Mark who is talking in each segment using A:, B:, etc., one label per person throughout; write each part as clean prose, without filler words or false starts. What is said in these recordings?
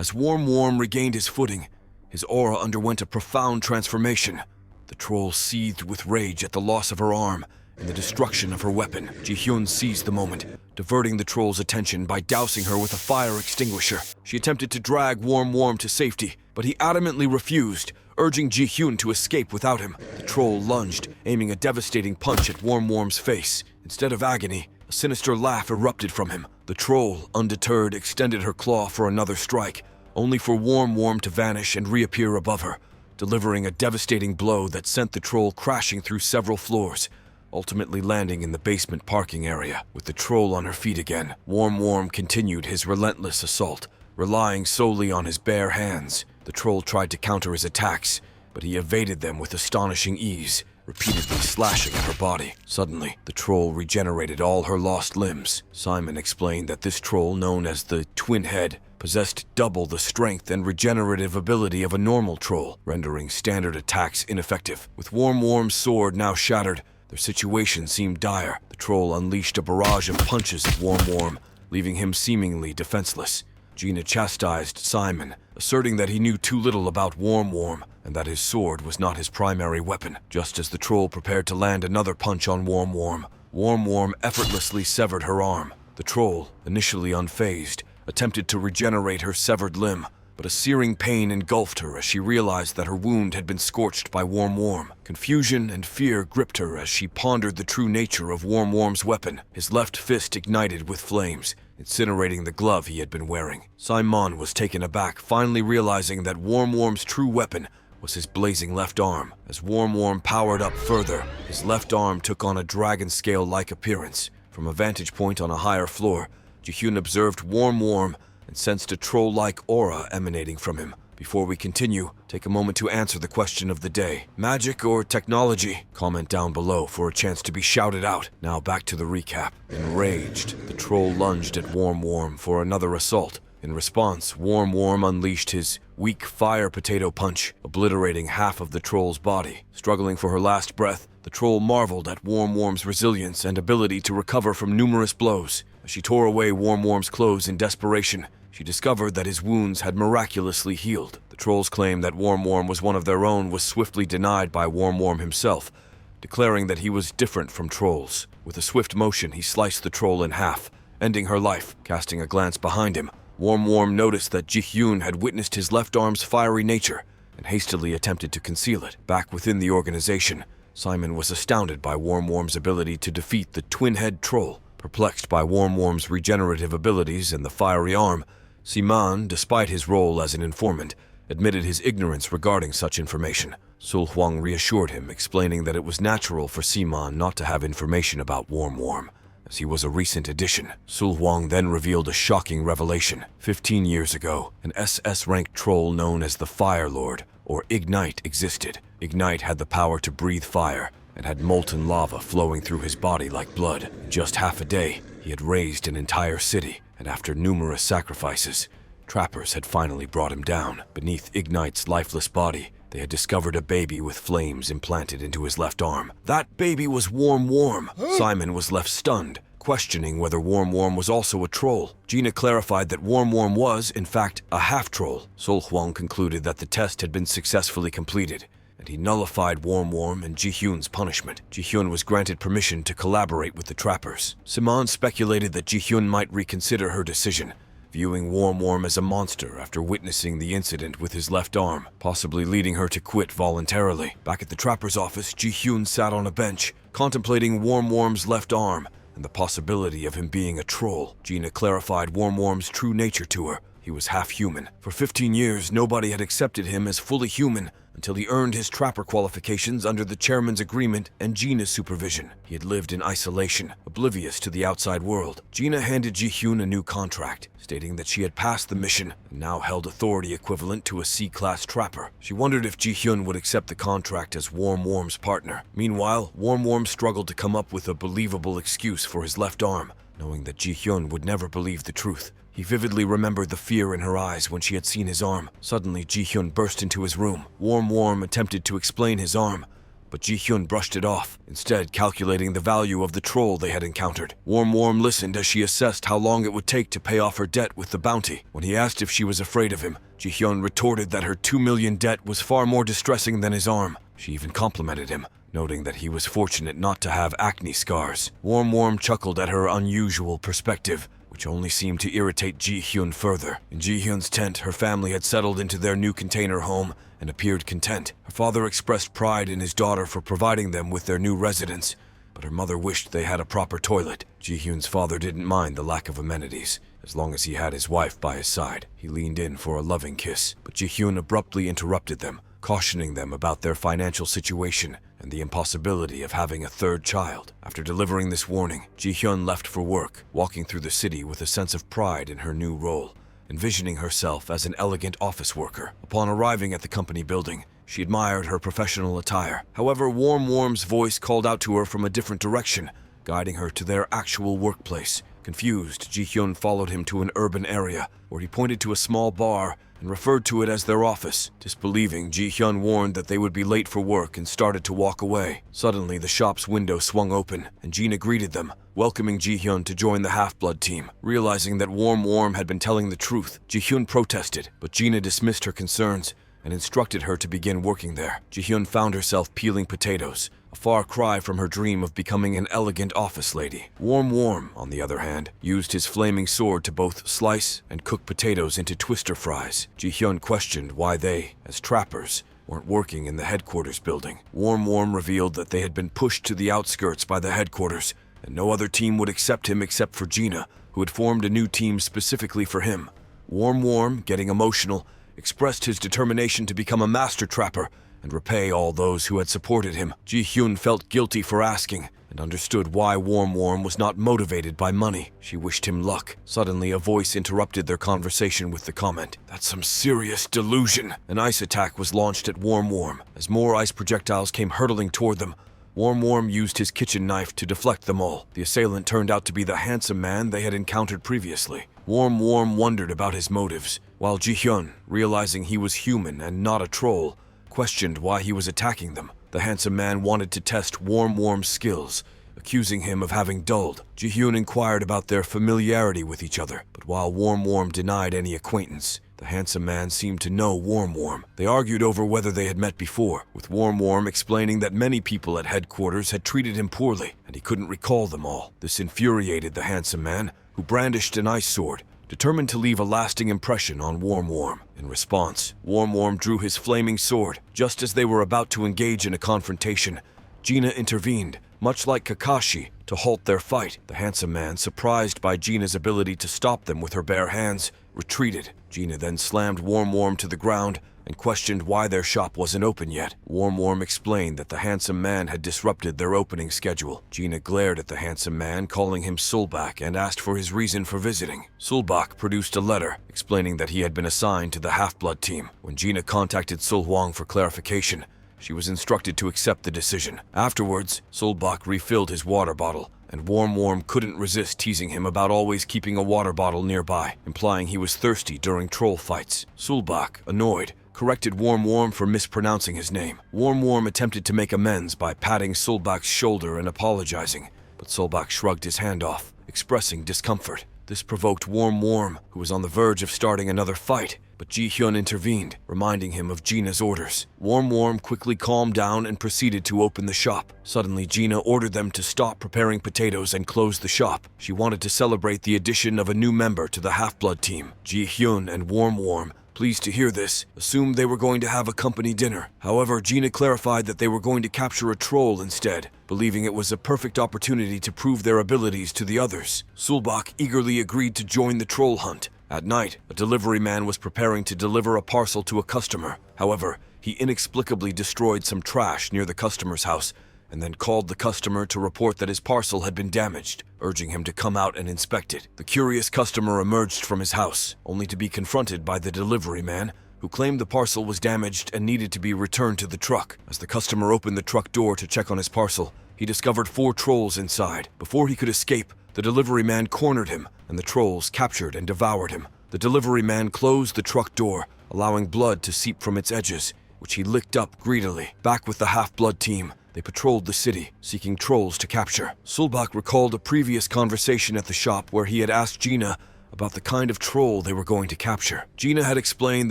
A: As Warm Warm regained his footing, his aura underwent a profound transformation. The troll seethed with rage at the loss of her arm and the destruction of her weapon. Ji-hyun seized the moment, diverting the troll's attention by dousing her with a fire extinguisher. She attempted to drag Warm Warm to safety, but he adamantly refused, urging Ji-hyun to escape without him. The troll lunged, aiming a devastating punch at Warm Warm's face. Instead of agony, a sinister laugh erupted from him. The troll, undeterred, extended her claw for another strike, only for Warm Warm to vanish and reappear above her, delivering a devastating blow that sent the troll crashing through several floors, ultimately landing in the basement parking area. With the troll on her feet again, Warm Warm continued his relentless assault, relying solely on his bare hands. The troll tried to counter his attacks, but he evaded them with astonishing ease, repeatedly slashing at her body. Suddenly, the troll regenerated all her lost limbs. Simon explained that this troll, known as the Twin Head, possessed double the strength and regenerative ability of a normal troll, rendering standard attacks ineffective. With Warm Warm's sword now shattered, their situation seemed dire. The troll unleashed a barrage of punches at Warm Warm, leaving him seemingly defenseless. Gina chastised Simon, asserting that he knew too little about Warm Warm and that his sword was not his primary weapon. Just as the troll prepared to land another punch on Warm Warm, Warm Warm effortlessly severed her arm. The troll, initially unfazed, attempted to regenerate her severed limb, but a searing pain engulfed her as she realized that her wound had been scorched by Warm Warm. Confusion and fear gripped her as she pondered the true nature of Warm Warm's weapon. His left fist ignited with flames, incinerating the glove he had been wearing. Simon was taken aback, finally realizing that Warm Warm's true weapon was his blazing left arm. As Warm Warm powered up further, his left arm took on a dragon scale-like appearance. From a vantage point on a higher floor, Ji-hyun observed Warm Warm and sensed a troll-like aura emanating from him. Before we continue, take a moment to answer the question of the day. Magic or technology? Comment down below for a chance to be shouted out. Now back to the recap. Enraged, the troll lunged at Warm Warm for another assault. In response, Warm Warm unleashed his weak fire potato punch, obliterating half of the troll's body. Struggling for her last breath, the troll marveled at Warm Warm's resilience and ability to recover from numerous blows. As she tore away Warm Warm's clothes in desperation, she discovered that his wounds had miraculously healed. The troll's claim that Warm Warm was one of their own was swiftly denied by Warm Warm himself, declaring that he was different from trolls. With a swift motion, he sliced the troll in half, ending her life. Casting a glance behind him, Warm Warm noticed that Ji-hyun had witnessed his left arm's fiery nature and hastily attempted to conceal it. Back within the organization, Simon was astounded by Warm Warm's ability to defeat the twin-head troll. Perplexed by Warm Warm's regenerative abilities and the fiery arm, Simon, despite his role as an informant, admitted his ignorance regarding such information. Sul Huang reassured him, explaining that it was natural for Simon not to have information about Warm Warm, as he was a recent addition. Sul Huang then revealed a shocking revelation. 15 years ago, an SS-ranked troll known as the Fire Lord, or Ignite, existed. Ignite had the power to breathe fire, and had molten lava flowing through his body like blood. In just half a day, he had raised an entire city, and after numerous sacrifices, trappers had finally brought him down. Beneath Ignite's lifeless body, they had discovered a baby with flames implanted into his left arm. That baby was Warm Warm. Simon was left stunned, questioning whether Warm Warm was also a troll. Gina clarified that Warm Warm was, in fact, a half-troll. Sol Huang concluded that the test had been successfully completed, and he nullified Warm Warm and Ji-hyun's punishment. Ji-hyun was granted permission to collaborate with the trappers. Simon speculated that Ji-hyun might reconsider her decision, viewing Warm Warm as a monster after witnessing the incident with his left arm, possibly leading her to quit voluntarily. Back at the trapper's office, Ji-hyun sat on a bench, contemplating Warm Warm's left arm and the possibility of him being a troll. Gina clarified Warm Warm's true nature to her. He was half-human. For 15 years, nobody had accepted him as fully human until he earned his trapper qualifications under the chairman's agreement and Gina's supervision. He had lived in isolation, oblivious to the outside world. Gina handed Ji-hyun a new contract, stating that she had passed the mission and now held authority equivalent to a C-class trapper. She wondered if Ji-hyun would accept the contract as Warm Warm's partner. Meanwhile, Warm Warm struggled to come up with a believable excuse for his left arm, knowing that Ji-hyun would never believe the truth. He vividly remembered the fear in her eyes when she had seen his arm. Suddenly, Ji-hyun burst into his room. Warm Warm attempted to explain his arm, but Ji-hyun brushed it off, instead calculating the value of the troll they had encountered. Warm listened as she assessed how long it would take to pay off her debt with the bounty. When he asked if she was afraid of him, Ji-hyun retorted that her 2 million debt was far more distressing than his arm. She even complimented him, noting that he was fortunate not to have acne scars. Warm chuckled at her unusual perspective, which only seemed to irritate Ji-hyun further. In Ji-hyun's tent, her family had settled into their new container home and appeared content. Her father expressed pride in his daughter for providing them with their new residence, but her mother wished they had a proper toilet. Ji-hyun's father didn't mind the lack of amenities, as long as he had his wife by his side. He leaned in for a loving kiss, but Ji-hyun abruptly interrupted them, cautioning them about their financial situation and the impossibility of having a third child. After delivering this warning, Ji-hyun left for work, walking through the city with a sense of pride in her new role, envisioning herself as an elegant office worker. Upon arriving at the company building, she admired her professional attire. However, Warm's voice called out to her from a different direction, guiding her to their actual workplace. Confused, Ji-hyun followed him to an urban area, where he pointed to a small bar and referred to it as their office. Disbelieving, Ji-hyun warned that they would be late for work and started to walk away. Suddenly, the shop's window swung open, and Gina greeted them, welcoming Ji-hyun to join the Half-Blood team. Realizing that Warm had been telling the truth, Ji-hyun protested, but Gina dismissed her concerns and instructed her to begin working there. Ji-hyun found herself peeling potatoes, a far cry from her dream of becoming an elegant office lady. Warm, on the other hand, used his flaming sword to both slice and cook potatoes into twister fries. Ji-hyun questioned why they, as trappers, weren't working in the headquarters building. Warm revealed that they had been pushed to the outskirts by the headquarters, and no other team would accept him except for Gina, who had formed a new team specifically for him. Warm, getting emotional, expressed his determination to become a master trapper and repay all those who had supported him. Ji-hyun felt guilty for asking and understood why Warm was not motivated by money. She wished him luck. Suddenly, a voice interrupted their conversation with the comment, "That's some serious delusion." An ice attack was launched at Warm. As more ice projectiles came hurtling toward them, Warm used his kitchen knife to deflect them all. The assailant turned out to be the handsome man they had encountered previously. Warm wondered about his motives, while Ji-hyun, realizing he was human and not a troll, questioned why he was attacking them. The handsome man wanted to test Warm's skills, accusing him of having dulled. Ji-hyun inquired about their familiarity with each other, but while Warm denied any acquaintance, the handsome man seemed to know Warm. They argued over whether they had met before, with Warm explaining that many people at headquarters had treated him poorly, and he couldn't recall them all. This infuriated the handsome man, who brandished an ice sword, determined to leave a lasting impression on Warm. In response, Warm drew his flaming sword. Just as they were about to engage in a confrontation, Gina intervened, much like Kakashi, to halt their fight. The handsome man, surprised by Gina's ability to stop them with her bare hands, retreated. Gina then slammed Warm to the ground and questioned why their shop wasn't open yet. Warm explained that the handsome man had disrupted their opening schedule. Gina glared at the handsome man, calling him Sulbak, and asked for his reason for visiting. Sulbak produced a letter, explaining that he had been assigned to the Half-Blood team. When Gina contacted Sulhwang for clarification, she was instructed to accept the decision. Afterwards, Sulbak refilled his water bottle, and Warm couldn't resist teasing him about always keeping a water bottle nearby, implying he was thirsty during troll fights. Sulbak, annoyed, corrected Warm for mispronouncing his name. Warm attempted to make amends by patting Sulbak's shoulder and apologizing, but Sulbak shrugged his hand off, expressing discomfort. This provoked Warm, who was on the verge of starting another fight, but Ji-hyun intervened, reminding him of Gina's orders. Warm quickly calmed down and proceeded to open the shop. Suddenly, Gina ordered them to stop preparing potatoes and close the shop. She wanted to celebrate the addition of a new member to the Half-Blood team. Ji-hyun and Warm, pleased to hear this, assumed they were going to have a company dinner. However, Gina clarified that they were going to capture a troll instead, believing it was a perfect opportunity to prove their abilities to the others. Sulbak eagerly agreed to join the troll hunt. At night, a delivery man was preparing to deliver a parcel to a customer. However, he inexplicably destroyed some trash near the customer's house and then called the customer to report that his parcel had been damaged, urging him to come out and inspect it. The curious customer emerged from his house, only to be confronted by the delivery man, who claimed the parcel was damaged and needed to be returned to the truck. As the customer opened the truck door to check on his parcel, he discovered 4 trolls inside. Before he could escape, the delivery man cornered him, and the trolls captured and devoured him. The delivery man closed the truck door, allowing blood to seep from its edges, which he licked up greedily. Back with the Half-Blood team, They patrolled the city, seeking trolls to capture. Sulbak recalled a previous conversation at the shop where he had asked Gina about the kind of troll they were going to capture. Gina had explained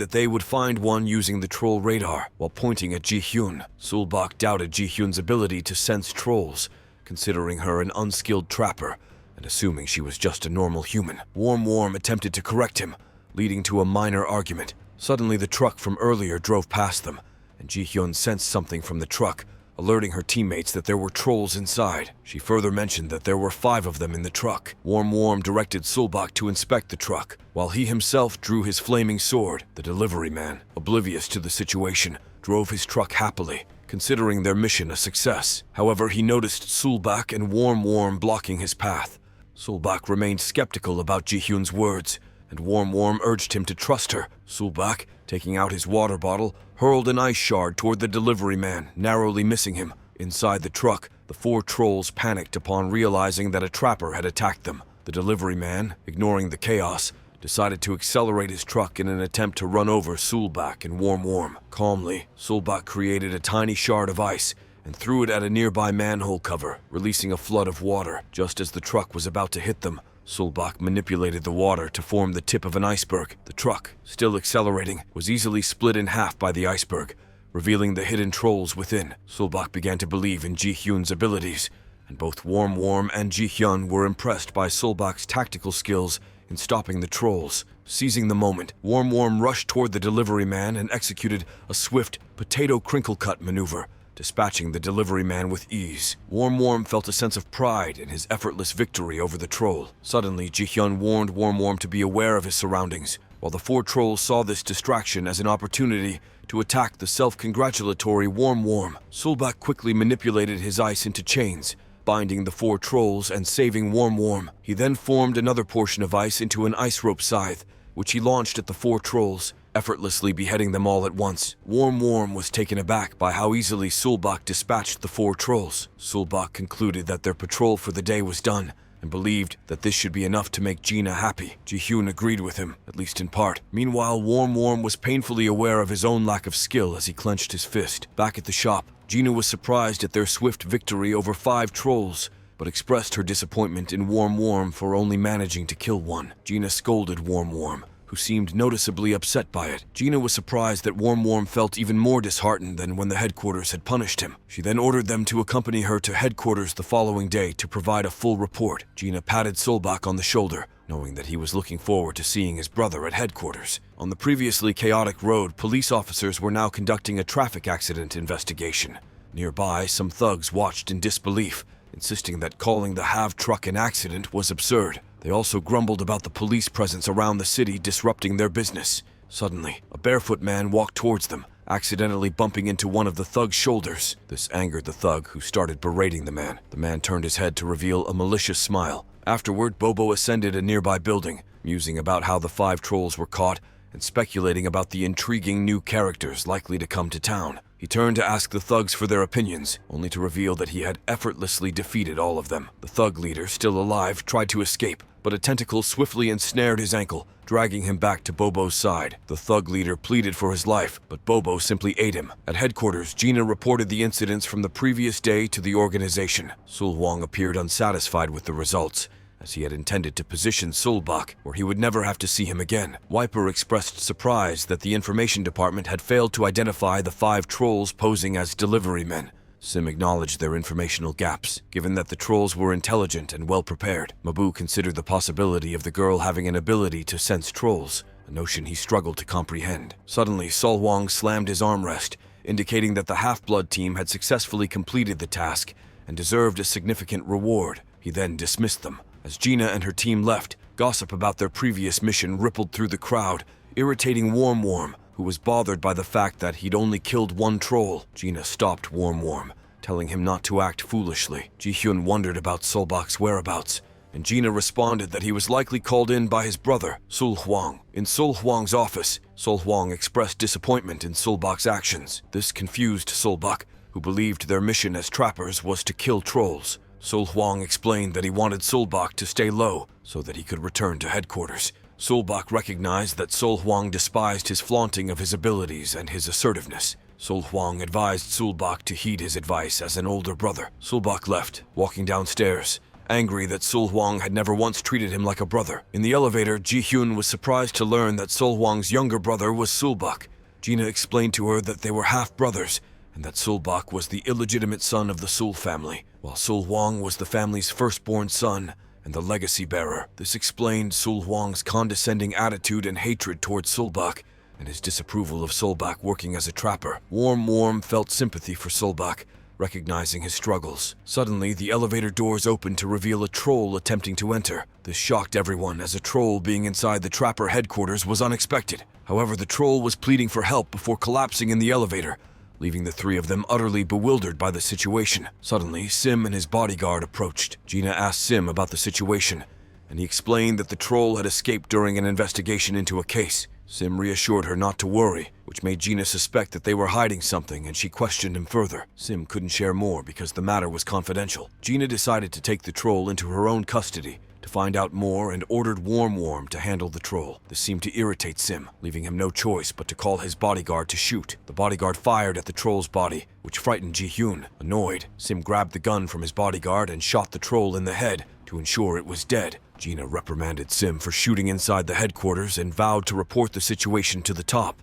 A: that they would find one using the troll radar while pointing at Ji-hyun. Sulbak doubted Ji-hyun's ability to sense trolls, considering her an unskilled trapper and assuming she was just a normal human. Warm attempted to correct him, leading to a minor argument. Suddenly, the truck from earlier drove past them, and Ji-hyun sensed something from the truck, alerting her teammates that there were trolls inside. She further mentioned that there were 5 of them in the truck. Warm directed Sulbak to inspect the truck, while he himself drew his flaming sword. The delivery man, oblivious to the situation, drove his truck happily, considering their mission a success. However, he noticed Sulbak and Warm blocking his path. Sulbak remained skeptical about Ji-hyun's words, and Warm urged him to trust her. Sulbak, taking out his water bottle, hurled an ice shard toward the delivery man, narrowly missing him. Inside the truck, the 4 trolls panicked upon realizing that a trapper had attacked them. The delivery man, ignoring the chaos, decided to accelerate his truck in an attempt to run over Sulbak and Warm. Calmly, Sulbak created a tiny shard of ice and threw it at a nearby manhole cover, releasing a flood of water. Just as the truck was about to hit them, Sulbak manipulated the water to form the tip of an iceberg. The truck, still accelerating, was easily split in half by the iceberg, revealing the hidden trolls within. Sulbak began to believe in Ji-hyun's abilities, and both Warm and Ji-hyun were impressed by Sulbak's tactical skills in stopping the trolls. Seizing the moment, Warm rushed toward the delivery man and executed a swift potato crinkle cut maneuver, dispatching the delivery man with ease. Warm felt a sense of pride in his effortless victory over the troll. Suddenly, Ji-hyun warned Warm to be aware of his surroundings, while the 4 trolls saw this distraction as an opportunity to attack the self-congratulatory Warm. Sulbak quickly manipulated his ice into chains, binding the 4 trolls and saving Warm. He then formed another portion of ice into an ice rope scythe, which he launched at the 4 trolls, effortlessly beheading them all at once. Warm was taken aback by how easily Sulbak dispatched the 4 trolls. Sulbak concluded that their patrol for the day was done, and believed that this should be enough to make Gina happy. Ji-hyun agreed with him, at least in part. Meanwhile, Warm was painfully aware of his own lack of skill as he clenched his fist. Back at the shop, Gina was surprised at their swift victory over 5 trolls, but expressed her disappointment in Warm for only managing to kill 1. Gina scolded Warm, who seemed noticeably upset by it. Gina was surprised that Warm felt even more disheartened than when the headquarters had punished him. She then ordered them to accompany her to headquarters the following day to provide a full report. Gina patted Sulbak on the shoulder, knowing that he was looking forward to seeing his brother at headquarters. On the previously chaotic road, police officers were now conducting a traffic accident investigation. Nearby, some thugs watched in disbelief, insisting that calling the HAV truck an accident was absurd. They also grumbled about the police presence around the city disrupting their business. Suddenly, a barefoot man walked towards them, accidentally bumping into one of the thug's shoulders. This angered the thug, who started berating the man. The man turned his head to reveal a malicious smile. Afterward, Bobo ascended a nearby building, musing about how the 5 trolls were caught and speculating about the intriguing new characters likely to come to town. He turned to ask the thugs for their opinions, only to reveal that he had effortlessly defeated all of them. The thug leader, still alive, tried to escape, but a tentacle swiftly ensnared his ankle, dragging him back to Bobo's side. The thug leader pleaded for his life, but Bobo simply ate him. At headquarters, Gina reported the incidents from the previous day to the organization. Sul-hwang appeared unsatisfied with the results, as he had intended to position Sulbak where he would never have to see him again. Wiper expressed surprise that the information department had failed to identify the 5 trolls posing as delivery men. Sim acknowledged their informational gaps, given that the trolls were intelligent and well-prepared. Mabu considered the possibility of the girl having an ability to sense trolls, a notion he struggled to comprehend. Suddenly, Sul-hwang slammed his armrest, indicating that the Half-Blood team had successfully completed the task and deserved a significant reward. He then dismissed them. As Gina and her team left, gossip about their previous mission rippled through the crowd, irritating Warm, who was bothered by the fact that he'd only killed 1 troll. Gina stopped Warm, telling him not to act foolishly. Ji-hyun wondered about Sulbak's whereabouts, and Gina responded that he was likely called in by his brother, Sul-hwang. In Sul-hwang's office, Sul-hwang expressed disappointment in Sulbak's actions. This confused Sulbak, who believed their mission as trappers was to kill trolls. Sul-hwang explained that he wanted Sulbak to stay low so that he could return to headquarters. Sulbak recognized that Sul-hwang despised his flaunting of his abilities and his assertiveness. Sol Huang advised Sulbak to heed his advice as an older brother. Sulbak left, walking downstairs, angry that Sol Huang had never once treated him like a brother. In the elevator, Ji-hyun was surprised to learn that Sol Huang's younger brother was Sulbak. Gina explained to her that they were half-brothers, and that Sulbak was the illegitimate son of the Sul family, while Sol Huang was the family's firstborn son and the legacy bearer. This explained Sol Huang's condescending attitude and hatred towards Sulbak, and his disapproval of Sulbak working as a trapper. Warm felt sympathy for Sulbak, recognizing his struggles. Suddenly, the elevator doors opened to reveal a troll attempting to enter. This shocked everyone, as a troll being inside the trapper headquarters was unexpected. However, the troll was pleading for help before collapsing in the elevator, leaving the three of them utterly bewildered by the situation. Suddenly, Sim and his bodyguard approached. Gina asked Sim about the situation, and he explained that the troll had escaped during an investigation into a case. Sim reassured her not to worry, which made Gina suspect that they were hiding something, and she questioned him further. Sim couldn't share more because the matter was confidential. Gina decided to take the troll into her own custody to find out more and ordered Warm to handle the troll. This seemed to irritate Sim, leaving him no choice but to call his bodyguard to shoot. The bodyguard fired at the troll's body, which frightened Ji-hyun. Annoyed, Sim grabbed the gun from his bodyguard and shot the troll in the head to ensure it was dead. Gina reprimanded Sim for shooting inside the headquarters and vowed to report the situation to the top.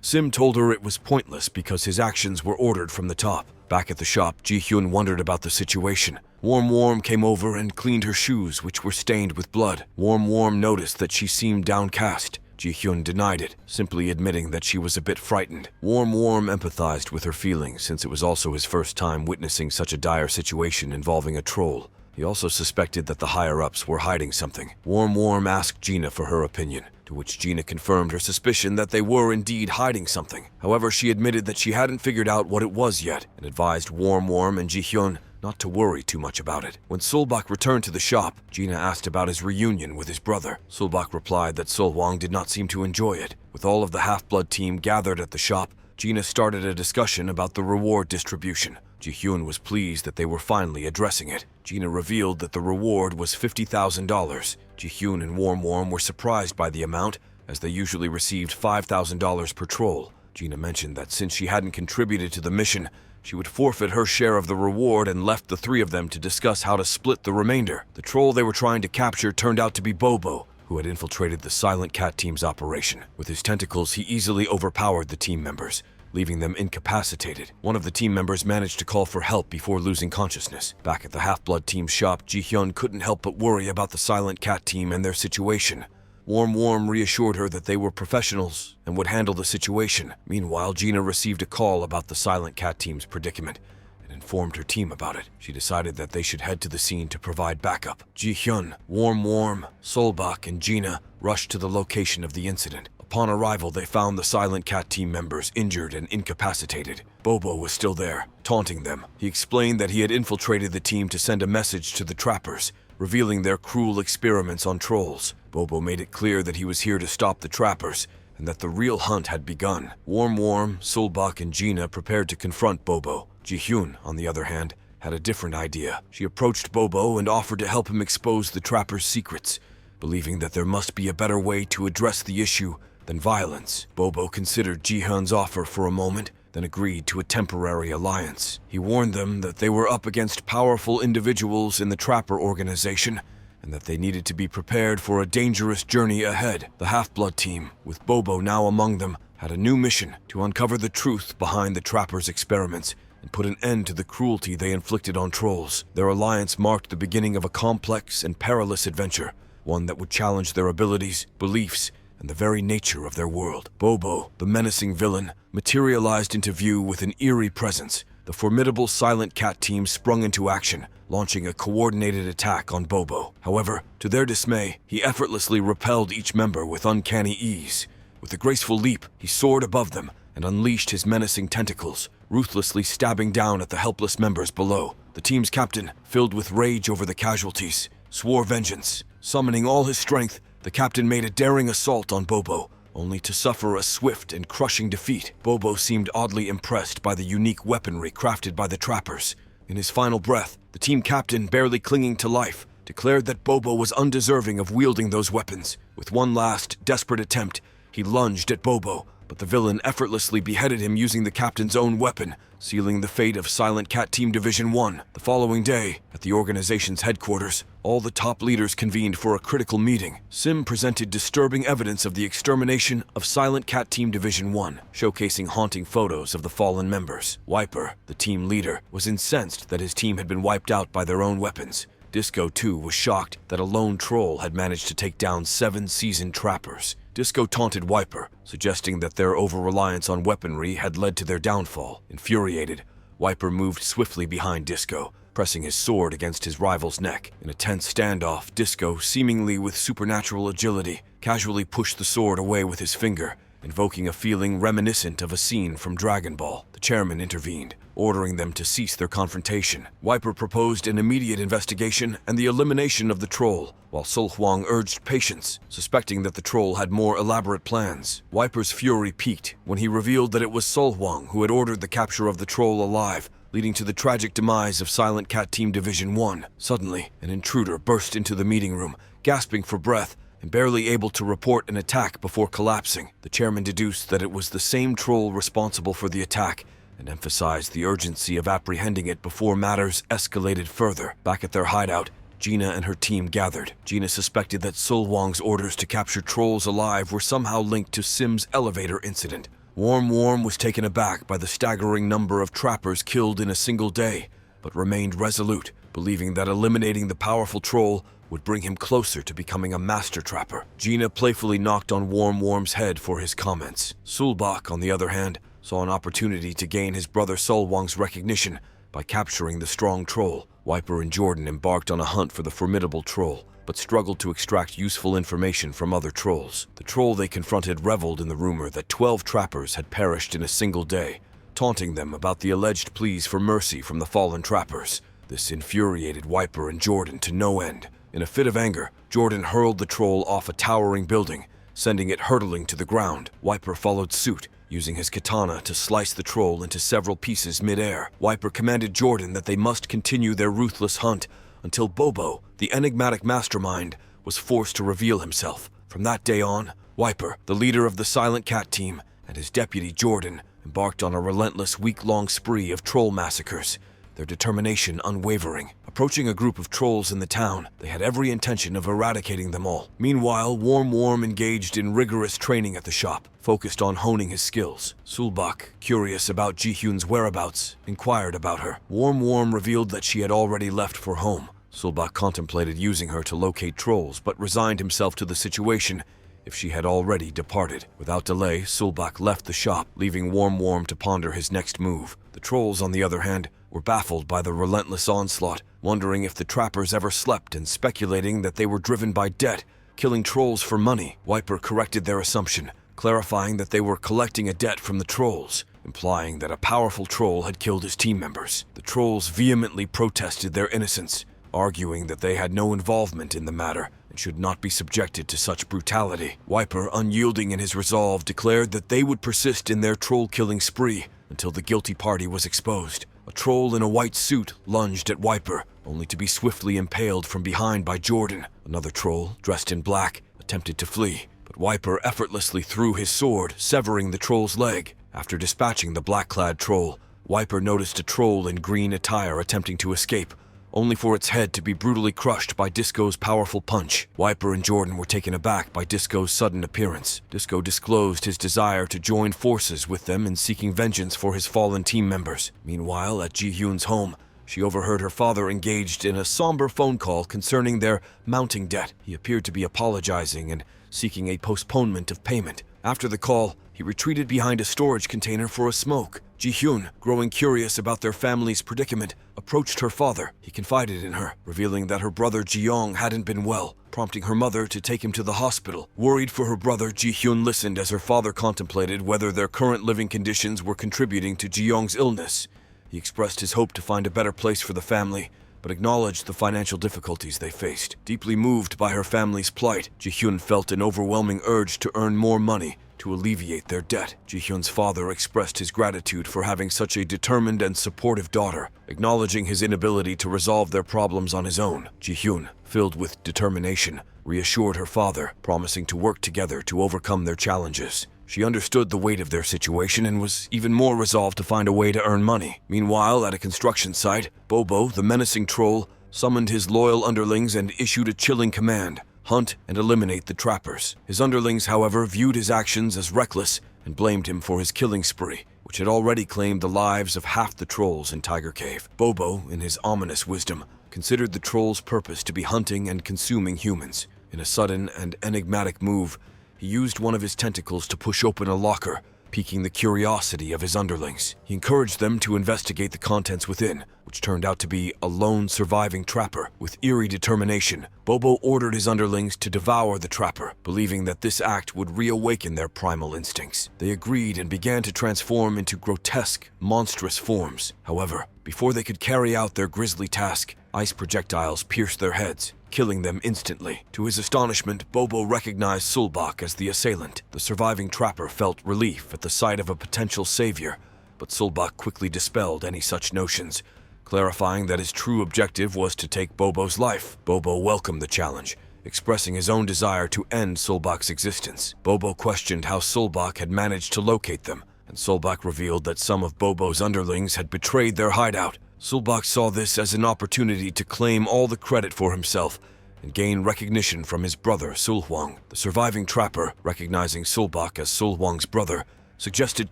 A: Sim told her it was pointless because his actions were ordered from the top. Back at the shop, Ji-hyun wondered about the situation. Warm came over and cleaned her shoes, which were stained with blood. Warm noticed that she seemed downcast. Ji-hyun denied it, simply admitting that she was a bit frightened. Warm empathized with her feelings, since it was also his first time witnessing such a dire situation involving a troll. He also suspected that the higher-ups were hiding something. Warm asked Gina for her opinion, to which Gina confirmed her suspicion that they were indeed hiding something. However, she admitted that she hadn't figured out what it was yet, and advised Warm and Ji-hyun not to worry too much about it. When Sulbak returned to the shop, Gina asked about his reunion with his brother. Sulbak replied that Sol Huang did not seem to enjoy it. With all of the half-blood team gathered at the shop, Gina started a discussion about the reward distribution. Ji-hyun was pleased that they were finally addressing it. Gina revealed that the reward was $50,000. Ji-hyun and Warm were surprised by the amount, as they usually received $5,000 per troll. Gina mentioned that since she hadn't contributed to the mission, she would forfeit her share of the reward and left the three of them to discuss how to split the remainder. The troll they were trying to capture turned out to be Bobo, who had infiltrated the Silent Cat team's operation. With his tentacles, he easily overpowered the team members, leaving them incapacitated. One of the team members managed to call for help before losing consciousness. Back at the Half-Blood team's shop, Ji-hyun couldn't help but worry about the Silent Cat team and their situation. Warm reassured her that they were professionals and would handle the situation. Meanwhile, Gina received a call about the Silent Cat team's predicament and informed her team about it. She decided that they should head to the scene to provide backup. Ji-hyun, Warm, Solbak, and Gina rushed to the location of the incident. Upon arrival, they found the Silent Cat team members injured and incapacitated. Bobo was still there, taunting them. He explained that he had infiltrated the team to send a message to the trappers, revealing their cruel experiments on trolls. Bobo made it clear that he was here to stop the trappers, and that the real hunt had begun. Warm, Solbak, and Gina prepared to confront Bobo. Ji-hyun, on the other hand, had a different idea. She approached Bobo and offered to help him expose the trappers' secrets, believing that there must be a better way to address the issue than violence. Bobo considered Ji-hyun's offer for a moment, then agreed to a temporary alliance. He warned them that they were up against powerful individuals in the Trapper organization, and that they needed to be prepared for a dangerous journey ahead. The Half-Blood team, with Bobo now among them, had a new mission: to uncover the truth behind the Trappers' experiments and put an end to the cruelty they inflicted on trolls. Their alliance marked the beginning of a complex and perilous adventure, one that would challenge their abilities, beliefs, and the very nature of their world. Bobo, the menacing villain, materialized into view with an eerie presence. The formidable Silent Cat team sprung into action, launching a coordinated attack on Bobo. However, to their dismay, he effortlessly repelled each member with uncanny ease. With a graceful leap, he soared above them and unleashed his menacing tentacles, ruthlessly stabbing down at the helpless members below. The team's captain, filled with rage over the casualties, swore vengeance. Summoning all his strength, the captain made a daring assault on Bobo, only to suffer a swift and crushing defeat. Bobo seemed oddly impressed by the unique weaponry crafted by the trappers. In his final breath, the team captain, barely clinging to life, declared that Bobo was undeserving of wielding those weapons. With one last, desperate attempt, he lunged at Bobo, but the villain effortlessly beheaded him using the captain's own weapon, sealing the fate of Silent Cat Team Division 1. The following day, at the organization's headquarters, all the top leaders convened for a critical meeting. Sim presented disturbing evidence of the extermination of Silent Cat Team Division 1, showcasing haunting photos of the fallen members. Wiper, the team leader, was incensed that his team had been wiped out by their own weapons. Disco, too, was shocked that a lone troll had managed to take down 7 seasoned trappers. Disco taunted Wiper, suggesting that their over-reliance on weaponry had led to their downfall. Infuriated, Wiper moved swiftly behind Disco, pressing his sword against his rival's neck. In a tense standoff, Disco, seemingly with supernatural agility, casually pushed the sword away with his finger, invoking a feeling reminiscent of a scene from Dragon Ball. The chairman intervened, ordering them to cease their confrontation. Wiper proposed an immediate investigation and the elimination of the troll, while Sol Huang urged patience, suspecting that the troll had more elaborate plans. Wiper's fury peaked when he revealed that it was Sol Huang who had ordered the capture of the troll alive, leading to the tragic demise of Silent Cat Team Division 1. Suddenly, an intruder burst into the meeting room, gasping for breath and barely able to report an attack before collapsing. The chairman deduced that it was the same troll responsible for the attack and emphasized the urgency of apprehending it before matters escalated further. Back at their hideout, Gina and her team gathered. Gina suspected that Sol Huang's orders to capture trolls alive were somehow linked to Sim's elevator incident. Warm was taken aback by the staggering number of trappers killed in a single day, but remained resolute, believing that eliminating the powerful troll would bring him closer to becoming a master trapper. Gina playfully knocked on Warm's head for his comments. Sulbak, on the other hand, saw an opportunity to gain his brother Sol Huang's recognition by capturing the strong troll. Wiper and Jordan embarked on a hunt for the formidable troll, but struggled to extract useful information from other trolls. The troll they confronted reveled in the rumor that 12 trappers had perished in a single day, taunting them about the alleged pleas for mercy from the fallen trappers. This infuriated Wiper and Jordan to no end. In a fit of anger, Jordan hurled the troll off a towering building, sending it hurtling to the ground. Wiper followed suit, using his katana to slice the troll into several pieces mid-air. Wiper commanded Jordan that they must continue their ruthless hunt until Bobo, the enigmatic mastermind, was forced to reveal himself. From that day on, Wiper, the leader of the Silent Cat team, and his deputy Jordan embarked on a relentless week-long spree of troll massacres, their determination unwavering. Approaching a group of trolls in the town, they had every intention of eradicating them all. Meanwhile, Warm engaged in rigorous training at the shop, focused on honing his skills. Sulbak, curious about Ji-hyun's whereabouts, inquired about her. Warm revealed that she had already left for home. Sulbak contemplated using her to locate trolls, but resigned himself to the situation if she had already departed. Without delay, Sulbak left the shop, leaving Warm to ponder his next move. The trolls, on the other hand, were baffled by the relentless onslaught, wondering if the trappers ever slept and speculating that they were driven by debt, killing trolls for money. Wiper corrected their assumption, clarifying that they were collecting a debt from the trolls, implying that a powerful troll had killed his team members. The trolls vehemently protested their innocence, arguing that they had no involvement in the matter and should not be subjected to such brutality. Wiper, unyielding in his resolve, declared that they would persist in their troll-killing spree until the guilty party was exposed. A troll in a white suit lunged at Wiper, only to be swiftly impaled from behind by Jordan. Another troll, dressed in black, attempted to flee, but Wiper effortlessly threw his sword, severing the troll's leg. After dispatching the black-clad troll, Wiper noticed a troll in green attire attempting to escape, only for its head to be brutally crushed by Disco's powerful punch. Wiper and Jordan were taken aback by Disco's sudden appearance. Disco disclosed his desire to join forces with them in seeking vengeance for his fallen team members. Meanwhile, at Ji-hyun's home, she overheard her father engaged in a somber phone call concerning their mounting debt. He appeared to be apologizing and seeking a postponement of payment. After the call, he retreated behind a storage container for a smoke. Ji-hyun, growing curious about their family's predicament, approached her father. He confided in her, revealing that her brother Ji-young hadn't been well, prompting her mother to take him to the hospital. Worried for her brother, Ji-hyun listened as her father contemplated whether their current living conditions were contributing to Ji-young's illness. He expressed his hope to find a better place for the family, but acknowledged the financial difficulties they faced. Deeply moved by her family's plight, Ji-hyun felt an overwhelming urge to earn more money to alleviate their debt. Ji-hyun's father expressed his gratitude for having such a determined and supportive daughter, acknowledging his inability to resolve their problems on his own. Ji-hyun, filled with determination, reassured her father, promising to work together to overcome their challenges. She understood the weight of their situation and was even more resolved to find a way to earn money. Meanwhile, at a construction site, Bobo, the menacing troll, summoned his loyal underlings and issued a chilling command: hunt and eliminate the trappers. His underlings, however, viewed his actions as reckless and blamed him for his killing spree, which had already claimed the lives of half the trolls in Tiger Cave. Bobo, in his ominous wisdom, considered the trolls' purpose to be hunting and consuming humans. In a sudden and enigmatic move, he used one of his tentacles to push open a locker, piquing the curiosity of his underlings. He encouraged them to investigate the contents within, which turned out to be a lone surviving trapper. With eerie determination, Bobo ordered his underlings to devour the trapper, believing that this act would reawaken their primal instincts. They agreed and began to transform into grotesque, monstrous forms. However, before they could carry out their grisly task, ice projectiles pierced their heads, killing them instantly. To his astonishment, Bobo recognized Sulbak as the assailant. The surviving trapper felt relief at the sight of a potential savior, but Sulbak quickly dispelled any such notions, clarifying that his true objective was to take Bobo's life. Bobo welcomed the challenge, expressing his own desire to end Sulbak's existence. Bobo questioned how Sulbak had managed to locate them, and Sulbak revealed that some of Bobo's underlings had betrayed their hideout. Sulbak saw this as an opportunity to claim all the credit for himself and gain recognition from his brother Sulhuang. The surviving trapper, recognizing Sulbak as Sulhuang's brother, suggested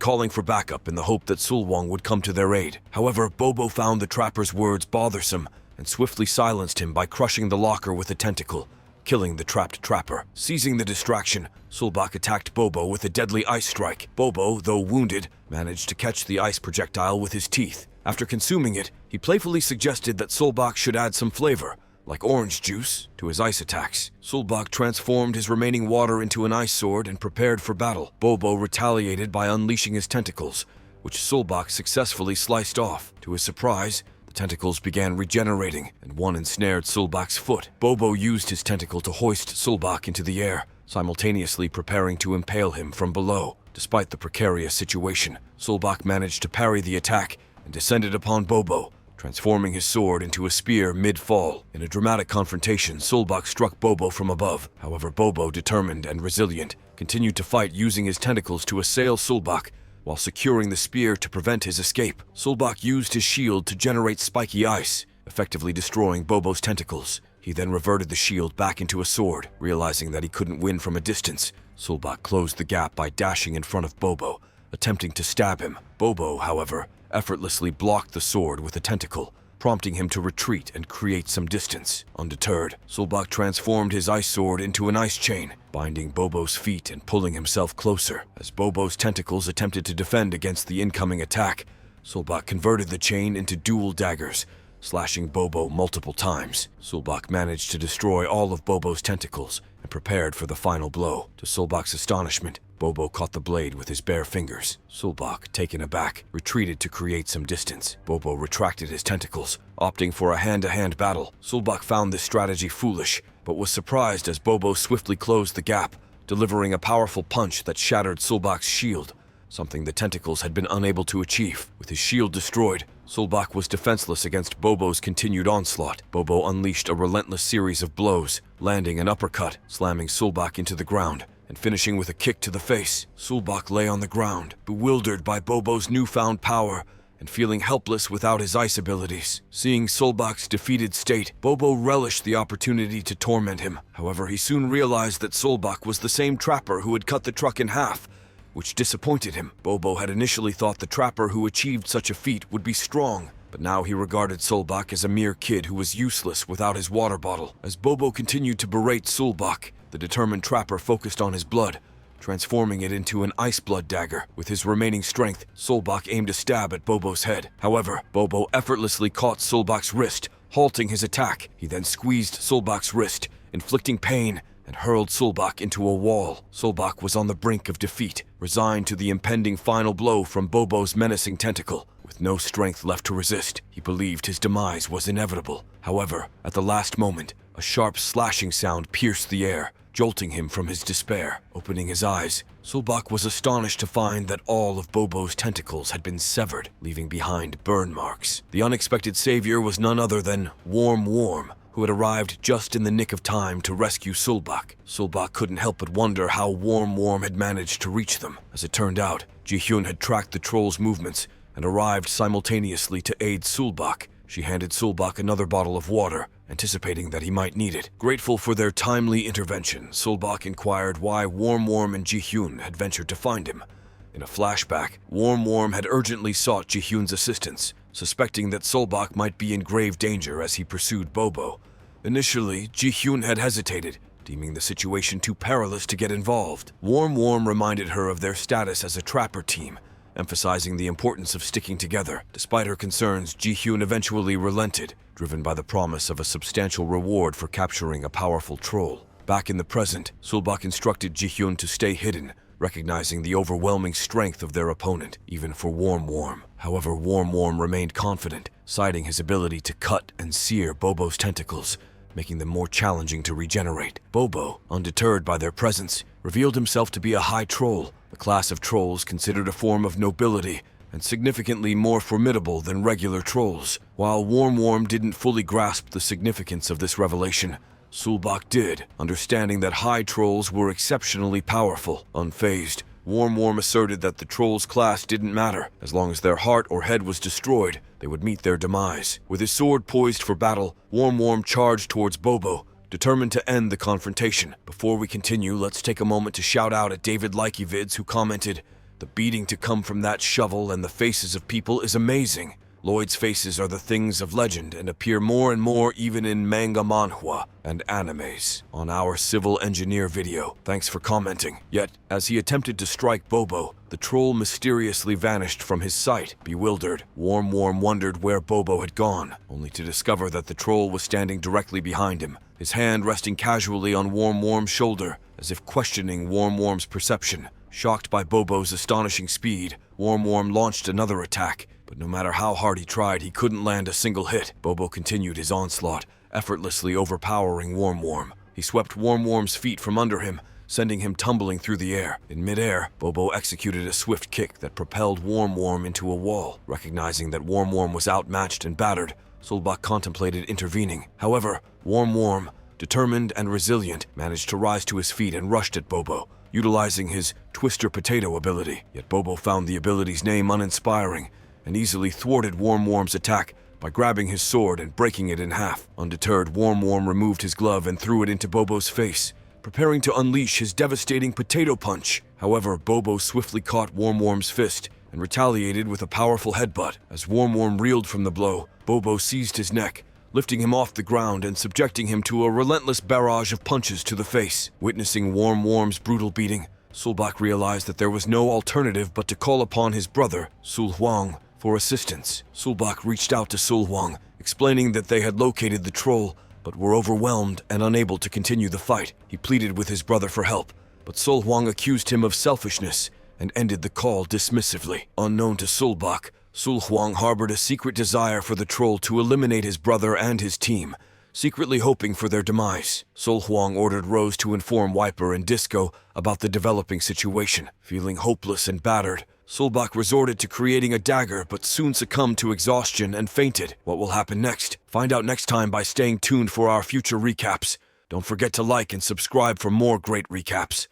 A: calling for backup in the hope that Sulhuang would come to their aid. However, Bobo found the trapper's words bothersome and swiftly silenced him by crushing the locker with a tentacle, killing the trapped trapper. Seizing the distraction, Sulbak attacked Bobo with a deadly ice strike. Bobo, though wounded, managed to catch the ice projectile with his teeth. After consuming it, he playfully suggested that Sulbak should add some flavor, like orange juice, to his ice attacks. Sulbak transformed his remaining water into an ice sword and prepared for battle. Bobo retaliated by unleashing his tentacles, which Sulbak successfully sliced off. To his surprise, the tentacles began regenerating, and one ensnared Sulbak's foot. Bobo used his tentacle to hoist Sulbak into the air, simultaneously preparing to impale him from below. Despite the precarious situation, Sulbak managed to parry the attack and descended upon Bobo, transforming his sword into a spear mid-fall. In a dramatic confrontation, Sulbak struck Bobo from above. However, Bobo, determined and resilient, continued to fight using his tentacles to assail Sulbak while securing the spear to prevent his escape. Sulbak used his shield to generate spiky ice, effectively destroying Bobo's tentacles. He then reverted the shield back into a sword. Realizing that he couldn't win from a distance, Sulbak closed the gap by dashing in front of Bobo, attempting to stab him. Bobo, however, effortlessly blocked the sword with a tentacle, prompting him to retreat and create some distance. Undeterred, Sulbak transformed his ice sword into an ice chain, binding Bobo's feet and pulling himself closer. As Bobo's tentacles attempted to defend against the incoming attack, Sulbak converted the chain into dual daggers, slashing Bobo multiple times. Sulbak managed to destroy all of Bobo's tentacles and prepared for the final blow. To Sulbak's astonishment, Bobo caught the blade with his bare fingers. Sulbak, taken aback, retreated to create some distance. Bobo retracted his tentacles, opting for a hand-to-hand battle. Sulbak found this strategy foolish, but was surprised as Bobo swiftly closed the gap, delivering a powerful punch that shattered Sulbak's shield, something the tentacles had been unable to achieve. With his shield destroyed, Sulbak was defenseless against Bobo's continued onslaught. Bobo unleashed a relentless series of blows, landing an uppercut, slamming Sulbak into the ground, and finishing with a kick to the face. Sulbak lay on the ground, bewildered by Bobo's newfound power and feeling helpless without his ice abilities. Seeing Sulbak's defeated state, Bobo relished the opportunity to torment him. However, he soon realized that Sulbak was the same trapper who had cut the truck in half, which disappointed him. Bobo had initially thought the trapper who achieved such a feat would be strong, but now he regarded Sulbak as a mere kid who was useless without his water bottle. As Bobo continued to berate Sulbak, the determined trapper focused on his blood, transforming it into an ice blood dagger. With his remaining strength, Sulbak aimed a stab at Bobo's head. However, Bobo effortlessly caught Sulbak's wrist, halting his attack. He then squeezed Sulbak's wrist, inflicting pain, and hurled Sulbak into a wall. Sulbak was on the brink of defeat, resigned to the impending final blow from Bobo's menacing tentacle. With no strength left to resist, he believed his demise was inevitable. However, at the last moment, a sharp slashing sound pierced the air, jolting him from his despair. Opening his eyes, Sulbak was astonished to find that all of Bobo's tentacles had been severed, leaving behind burn marks. The unexpected savior was none other than Warm, who had arrived just in the nick of time to rescue Sulbak. Sulbak couldn't help but wonder how Worm had managed to reach them. As it turned out, Ji-hyun had tracked the troll's movements and arrived simultaneously to aid Sulbak. She handed Sulbak another bottle of water, anticipating that he might need it. Grateful for their timely intervention, Sulbak inquired why Worm and Ji-hyun had ventured to find him. In a flashback, Worm had urgently sought Ji-hyun's assistance, suspecting that Sulbak might be in grave danger as he pursued Bobo. Initially, Ji-hyun had hesitated, deeming the situation too perilous to get involved. Worm reminded her of their status as a trapper team, emphasizing the importance of sticking together. Despite her concerns, Ji-hyun eventually relented, driven by the promise of a substantial reward for capturing a powerful troll. Back in the present, Sulbak instructed Ji-hyun to stay hidden, recognizing the overwhelming strength of their opponent, even for Worm. However, Worm remained confident, citing his ability to cut and sear Bobo's tentacles, making them more challenging to regenerate. Bobo, undeterred by their presence, revealed himself to be a high troll, a class of trolls considered a form of nobility and significantly more formidable than regular trolls. While Worm didn't fully grasp the significance of this revelation, Sulbak did, understanding that high trolls were exceptionally powerful. Unfazed, Worm asserted that the trolls' class didn't matter. As long as their heart or head was destroyed, they would meet their demise. With his sword poised for battle, Worm charged towards Bobo, determined to end the confrontation. Before we continue, let's take a moment to shout out at David Likeyvids, who commented, "The beating to come from that shovel and the faces of people is amazing. Lloyd's faces are the things of legend and appear more and more even in manga manhwa and animes." On our civil engineer video, thanks for commenting. Yet, as he attempted to strike Bobo, the troll mysteriously vanished from his sight. Bewildered, Worm wondered where Bobo had gone, only to discover that the troll was standing directly behind him, his hand resting casually on Worm's shoulder, as if questioning Worm's perception. Shocked by Bobo's astonishing speed, Worm launched another attack, but no matter how hard he tried, he couldn't land a single hit. Bobo continued his onslaught, effortlessly overpowering Worm. He swept Worm's feet from under him, sending him tumbling through the air. In midair, Bobo executed a swift kick that propelled Worm into a wall. Recognizing that Worm was outmatched and battered, Sulbak contemplated intervening. However, Worm, determined and resilient, managed to rise to his feet and rushed at Bobo, utilizing his Twister Potato ability. Yet Bobo found the ability's name uninspiring and easily thwarted Worm's attack by grabbing his sword and breaking it in half. Undeterred, Worm removed his glove and threw it into Bobo's face, preparing to unleash his devastating potato punch. However, Bobo swiftly caught Worm's fist and retaliated with a powerful headbutt. As Worm reeled from the blow, Bobo seized his neck, lifting him off the ground and subjecting him to a relentless barrage of punches to the face. Witnessing Worm's brutal beating, Sulbak realized that there was no alternative but to call upon his brother, Sul-hwang, for assistance. Sulbak reached out to Sul-hwang, explaining that they had located the troll, but were overwhelmed and unable to continue the fight. He pleaded with his brother for help, but Sul-hwang accused him of selfishness and ended the call dismissively. Unknown to Sulbak, Sul-hwang harbored a secret desire for the troll to eliminate his brother and his team, secretly hoping for their demise. Sul-hwang ordered Rose to inform Wiper and Disco about the developing situation. Feeling hopeless and battered, Sulbak resorted to creating a dagger but soon succumbed to exhaustion and fainted. What will happen next? Find out next time by staying tuned for our future recaps. Don't forget to like and subscribe for more great recaps.